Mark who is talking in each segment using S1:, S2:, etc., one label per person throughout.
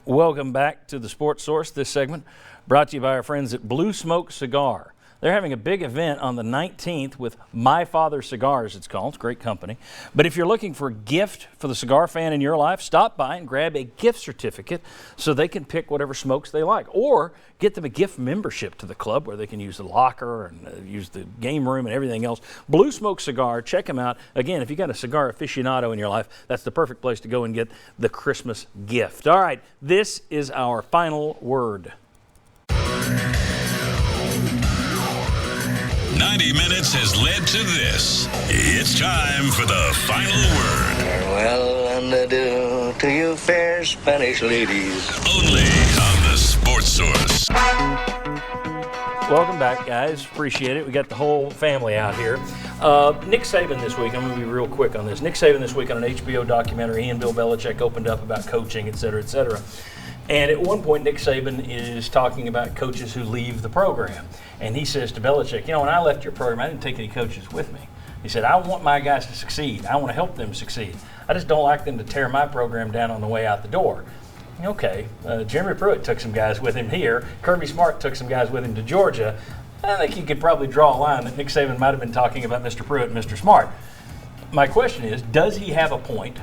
S1: Welcome back to the Sports Source. This segment brought to you by our friends at Blue Smoke Cigar. They're having a big event on the 19th with My Father Cigars, it's called. It's a great company. But if you're looking for a gift for the cigar fan in your life, stop by and grab a gift certificate so they can pick whatever smokes they like. Or get them a gift membership to the club where they can use the locker and use the game room and everything else. Blue Smoke Cigar, check them out. Again, if you got a cigar aficionado in your life, that's the perfect place to go and get the Christmas gift. All right, this is our final word.
S2: 90 minutes has led to this. It's time for the final word.
S3: Well, and adieu to you fair Spanish ladies.
S2: Only on the Sports Source.
S1: Welcome back, guys. Appreciate it. We got the whole family out here. Nick Saban this week, I'm going to be real quick on this. Nick Saban this week on an HBO documentary, he and Bill Belichick opened up about coaching, et cetera, et cetera. And at one point, Nick Saban is talking about coaches who leave the program. And he says to Belichick, when I left your program, I didn't take any coaches with me. He said, I want my guys to succeed. I want to help them succeed. I just don't like them to tear my program down on the way out the door. Okay, Jeremy Pruitt took some guys with him here. Kirby Smart took some guys with him to Georgia. I think you could probably draw a line that Nick Saban might have been talking about Mr. Pruitt and Mr. Smart. My question is, does he have a point?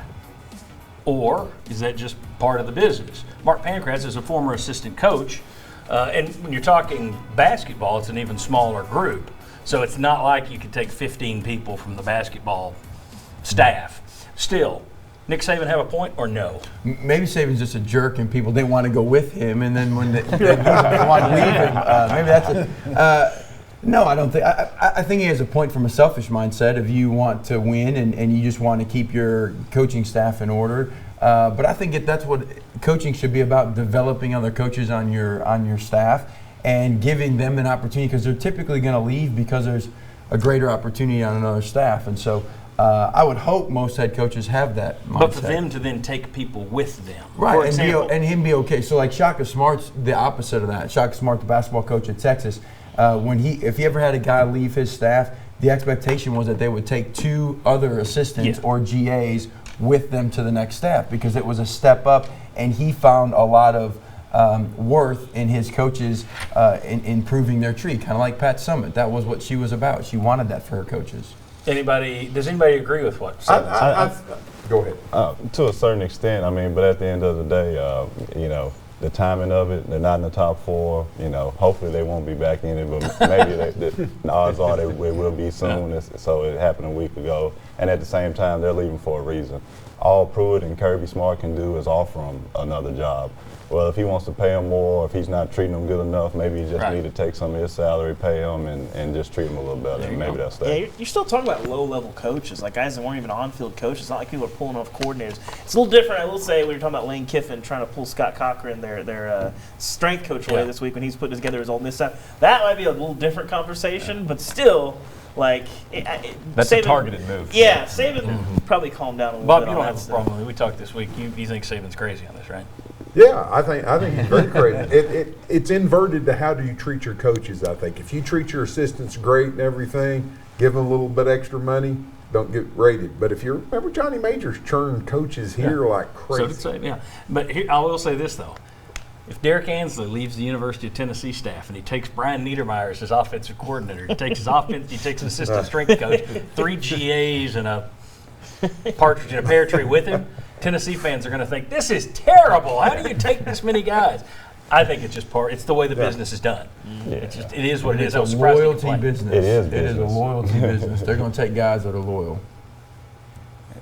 S1: Or is that just part of the business? Mark Pancratz is a former assistant coach, and when you're talking basketball, it's an even smaller group. So it's not like you could take 15 people from the basketball staff. Still, Nick Saban have a point or no?
S4: Maybe Saban's just a jerk and people didn't want to go with him, and then when they want to leave him, maybe that's it. No, I don't think. I think he has a point from a selfish mindset of you want to win and you just want to keep your coaching staff in order. But I think that's what coaching should be about: developing other coaches on your staff and giving them an opportunity, because they're typically going to leave because there's a greater opportunity on another staff. And so I would hope most head coaches have that mindset.
S1: But for them to then take people with them,
S4: right?
S1: For example,
S4: and him be okay. So like Shaka Smart's the opposite of that. Shaka Smart, the basketball coach at Texas. If he ever had a guy leave his staff, the expectation was that they would take two other assistants or GAs with them to the next staff, because it was a step up, and he found a lot of worth in his coaches in improving their tree, kind of like Pat Summitt. That was what she was about. She wanted that for her coaches.
S1: Does anybody agree with what?
S5: Go ahead.
S6: To a certain extent, but at the end of the day, the timing of it, they're not in the top four. Hopefully they won't be back in it, but maybe the odds are they will be soon. So it happened a week ago, and at the same time, they're leaving for a reason. All Pruitt and Kirby Smart can do is offer him another job. Well, if he wants to pay him more, if he's not treating them good enough, maybe he just need to take some of his salary, pay him, and just treat him a little better, and maybe that's that.
S7: Yeah, you're still talking about low-level coaches, like guys that weren't even on-field coaches. It's not like people are pulling off coordinators. It's a little different, I will say, when you're talking about Lane Kiffin trying to pull Scott Cochran, their strength coach away this week when he's putting together his Ole Miss stuff. That might be a little different conversation, but still, that's
S8: Saban, a targeted move.
S7: Yeah, Saban probably calmed down a little
S1: Bob,
S7: bit.
S1: Bob, you don't have a problem. We talked this week. You think Saban's crazy on this, right?
S5: Yeah, I think he's very crazy. It's inverted to how do you treat your coaches, I think. If you treat your assistants great and everything, give them a little bit extra money, don't get rated. But if remember Johnny Majors churned coaches here like crazy.
S1: So did Saban, yeah. But I will say this, though. If Derek Ansley leaves the University of Tennessee staff and he takes Brian Niedermeyer as his offensive coordinator, he takes his offense, he takes an assistant strength coach, 3 GAs and a partridge in a pear tree with him, Tennessee fans are going to think, this is terrible. How do you take this many guys? I think it's just it's the way the business is done. Yeah. It is what it is.
S4: It's a loyalty business.
S6: It is
S4: business. It is a loyalty business. They're going to take guys that are loyal.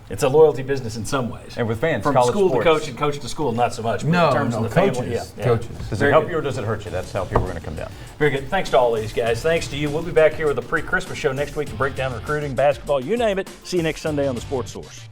S1: It's a loyalty business in some ways.
S8: And with fans,
S1: from school to coach and coach to school, not so much. But in terms of the
S4: coaches,
S1: family,
S4: coaches.
S8: Does it help you or does it hurt you? That's how people are going to come down.
S1: Very good. Thanks to all these guys. Thanks to you. We'll be back here with a pre-Christmas show next week to break down recruiting, basketball, you name it. See you next Sunday on the Sports Source.